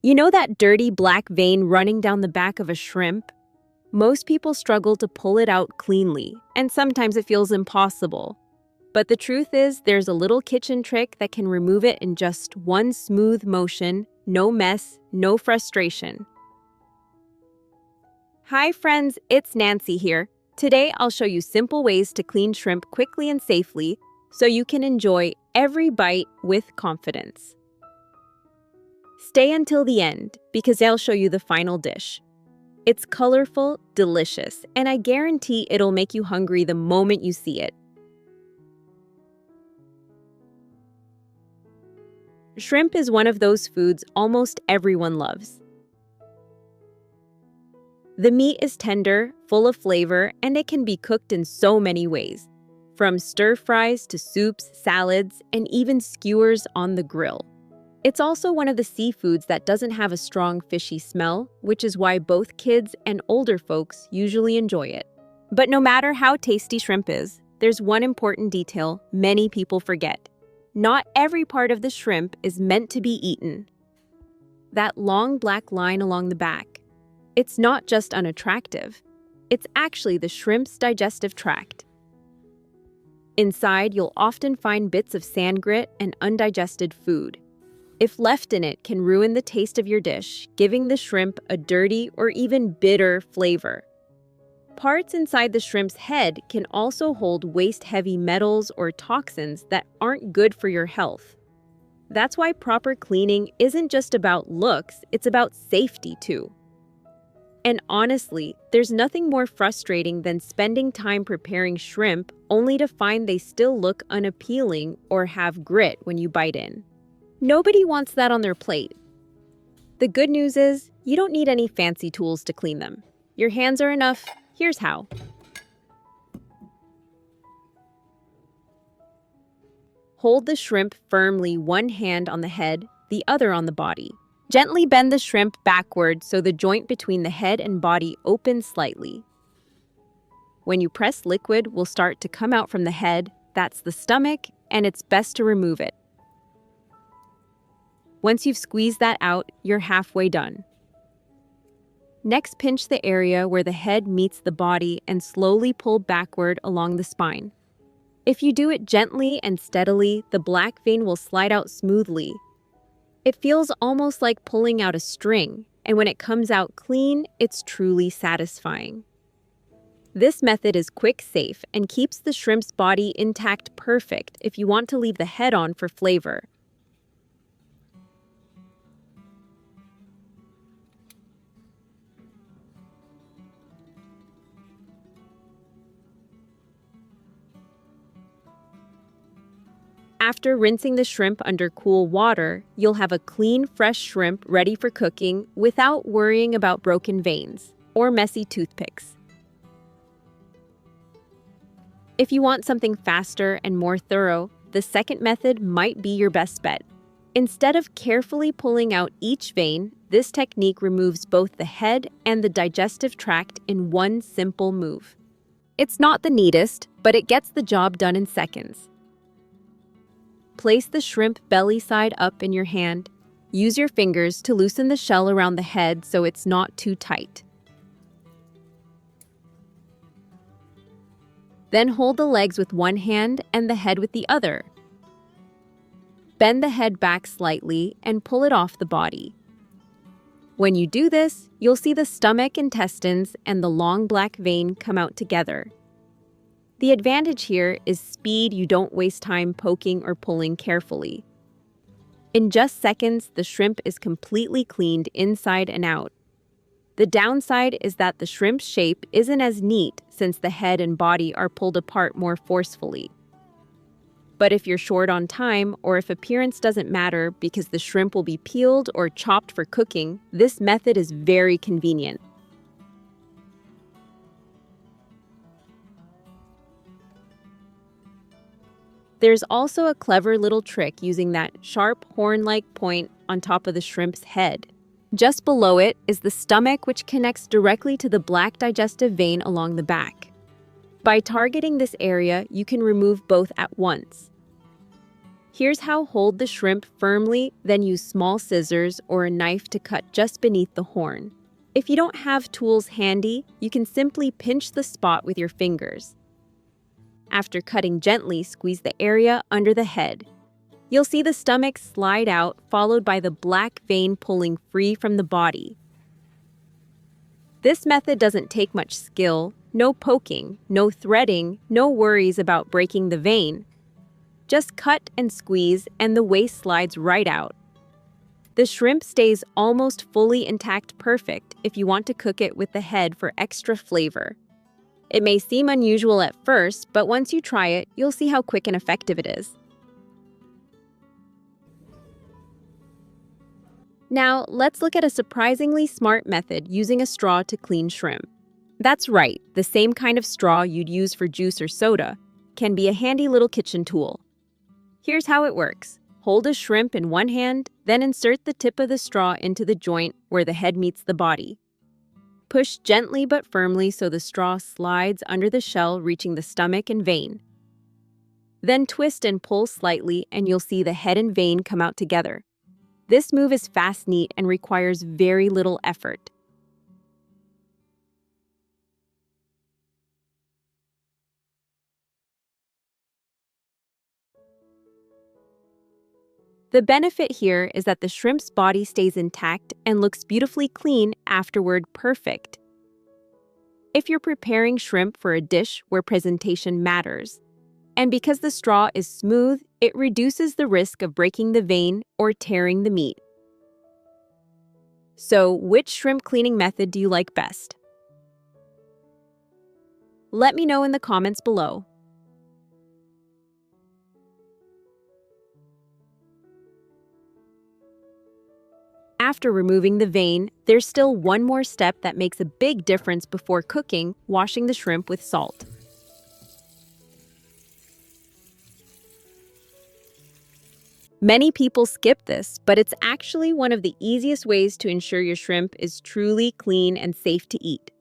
You know that dirty black vein running down the back of a shrimp? Most people struggle to pull it out cleanly, and sometimes it feels impossible. But the truth is, there's a little kitchen trick that can remove it in just one smooth motion, no mess, no frustration. Hi friends, it's Nancy here. Today I'll show you simple ways to clean shrimp quickly and safely so you can enjoy every bite with confidence. Stay until the end because I'll show you the final dish. It's colorful, delicious, and I guarantee it'll make you hungry the moment you see it. Shrimp is one of those foods almost everyone loves. The meat is tender, full of flavor, and it can be cooked in so many ways, from stir-fries to soups, salads, and even skewers on the grill. It's also one of the seafoods that doesn't have a strong fishy smell, which is why both kids and older folks usually enjoy it. But no matter how tasty shrimp is, there's one important detail many people forget. Not every part of the shrimp is meant to be eaten. That long black line along the back, it's not just unattractive, it's actually the shrimp's digestive tract. Inside, you'll often find bits of sand grit and undigested food. If left in it, can ruin the taste of your dish, giving the shrimp a dirty or even bitter flavor. Parts inside the shrimp's head can also hold waste-heavy metals or toxins that aren't good for your health. That's why proper cleaning isn't just about looks, it's about safety too. And honestly, there's nothing more frustrating than spending time preparing shrimp only to find they still look unappealing or have grit when you bite in. Nobody wants that on their plate. The good news is, you don't need any fancy tools to clean them. Your hands are enough. Here's how. Hold the shrimp firmly, one hand on the head, the other on the body. Gently bend the shrimp backward so the joint between the head and body opens slightly. When you press, liquid will start to come out from the head, that's the stomach, and it's best to remove it. Once you've squeezed that out, you're halfway done. Next, pinch the area where the head meets the body and slowly pull backward along the spine. If you do it gently and steadily, the black vein will slide out smoothly. It feels almost like pulling out a string, and when it comes out clean, it's truly satisfying. This method is quick, safe, and keeps the shrimp's body intact perfect if you want to leave the head on for flavor. After rinsing the shrimp under cool water, you'll have a clean, fresh shrimp ready for cooking without worrying about broken veins or messy toothpicks. If you want something faster and more thorough, the second method might be your best bet. Instead of carefully pulling out each vein, this technique removes both the head and the digestive tract in one simple move. It's not the neatest, but it gets the job done in seconds. Place the shrimp belly side up in your hand. Use your fingers to loosen the shell around the head so it's not too tight. Then hold the legs with one hand and the head with the other. Bend the head back slightly and pull it off the body. When you do this, you'll see the stomach, intestines, and the long black vein come out together. The advantage here is speed. You don't waste time poking or pulling carefully. In just seconds, the shrimp is completely cleaned inside and out. The downside is that the shrimp's shape isn't as neat since the head and body are pulled apart more forcefully. But if you're short on time, or if appearance doesn't matter because the shrimp will be peeled or chopped for cooking, this method is very convenient. There's also a clever little trick using that sharp horn-like point on top of the shrimp's head. Just below it is the stomach, which connects directly to the black digestive vein along the back. By targeting this area, you can remove both at once. Here's how: hold the shrimp firmly, then use small scissors or a knife to cut just beneath the horn. If you don't have tools handy, you can simply pinch the spot with your fingers. After cutting gently, squeeze the area under the head. You'll see the stomach slide out, followed by the black vein pulling free from the body. This method doesn't take much skill, no poking, no threading, no worries about breaking the vein. Just cut and squeeze, and the waste slides right out. The shrimp stays almost fully intact, perfect if you want to cook it with the head for extra flavor. It may seem unusual at first, but once you try it, you'll see how quick and effective it is. Now, let's look at a surprisingly smart method using a straw to clean shrimp. That's right, the same kind of straw you'd use for juice or soda can be a handy little kitchen tool. Here's how it works. Hold a shrimp in one hand, then insert the tip of the straw into the joint where the head meets the body. Push gently but firmly so the straw slides under the shell, reaching the stomach and vein. Then twist and pull slightly, and you'll see the head and vein come out together. This move is fast, neat, and requires very little effort. The benefit here is that the shrimp's body stays intact and looks beautifully clean afterward. Perfect if you're preparing shrimp for a dish where presentation matters. And because the straw is smooth, it reduces the risk of breaking the vein or tearing the meat. So, which shrimp cleaning method do you like best? Let me know in the comments below. After removing the vein, there's still one more step that makes a big difference before cooking: washing the shrimp with salt. Many people skip this, but it's actually one of the easiest ways to ensure your shrimp is truly clean and safe to eat.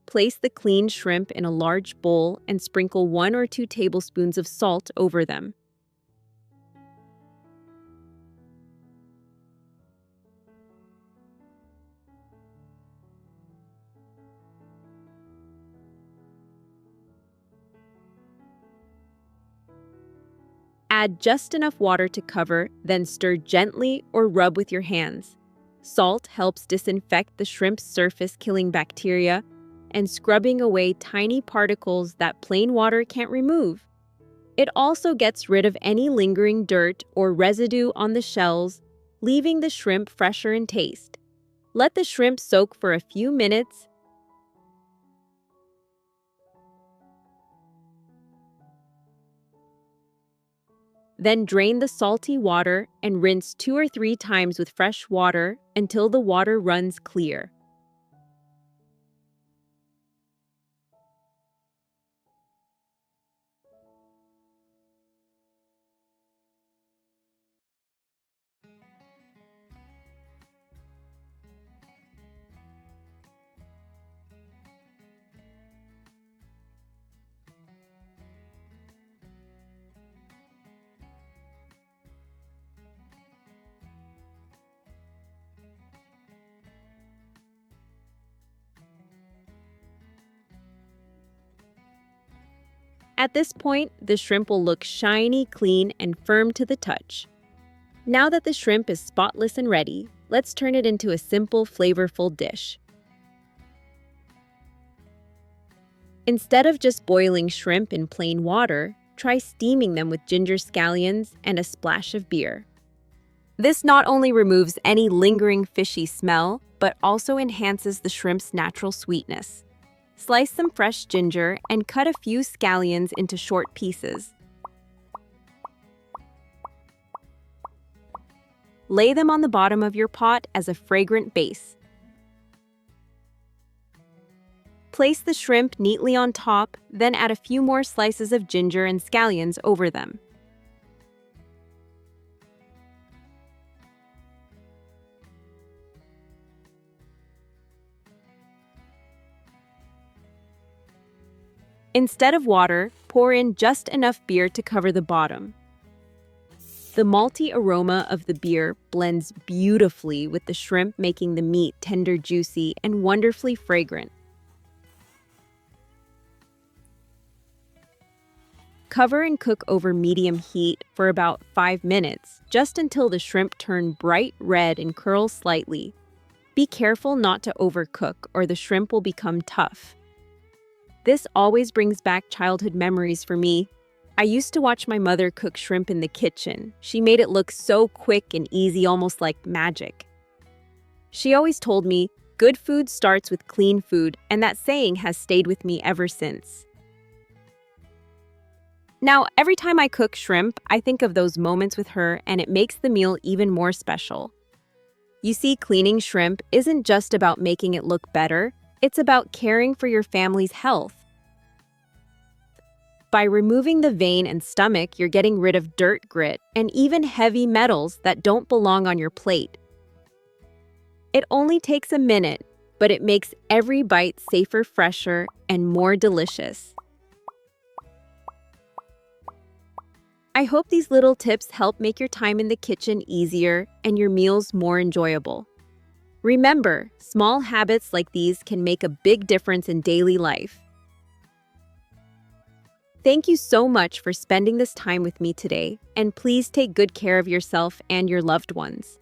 Place the cleaned shrimp in a large bowl and sprinkle 1 or 2 tablespoons of salt over them. Add just enough water to cover, then stir gently or rub with your hands. Salt helps disinfect the shrimp's surface, killing bacteria and scrubbing away tiny particles that plain water can't remove. It also gets rid of any lingering dirt or residue on the shells, leaving the shrimp fresher in taste. Let the shrimp soak for a few minutes. Then drain the salty water and rinse 2 or 3 times with fresh water until the water runs clear. At this point, the shrimp will look shiny, clean, and firm to the touch. Now that the shrimp is spotless and ready, let's turn it into a simple, flavorful dish. Instead of just boiling shrimp in plain water, try steaming them with ginger scallions and a splash of beer. This not only removes any lingering fishy smell, but also enhances the shrimp's natural sweetness. Slice some fresh ginger and cut a few scallions into short pieces. Lay them on the bottom of your pot as a fragrant base. Place the shrimp neatly on top, then add a few more slices of ginger and scallions over them. Instead of water, pour in just enough beer to cover the bottom. The malty aroma of the beer blends beautifully with the shrimp, making the meat tender, juicy, and wonderfully fragrant. Cover and cook over medium heat for about 5 minutes, just until the shrimp turn bright red and curl slightly. Be careful not to overcook or the shrimp will become tough. This always brings back childhood memories for me. I used to watch my mother cook shrimp in the kitchen. She made it look so quick and easy, almost like magic. She always told me, good food starts with clean food, and that saying has stayed with me ever since. Now, every time I cook shrimp, I think of those moments with her, and it makes the meal even more special. You see, cleaning shrimp isn't just about making it look better, it's about caring for your family's health. By removing the vein and stomach, you're getting rid of dirt, grit, and even heavy metals that don't belong on your plate. It only takes a minute, but it makes every bite safer, fresher, and more delicious. I hope these little tips help make your time in the kitchen easier and your meals more enjoyable. Remember, small habits like these can make a big difference in daily life. Thank you so much for spending this time with me today, and please take good care of yourself and your loved ones.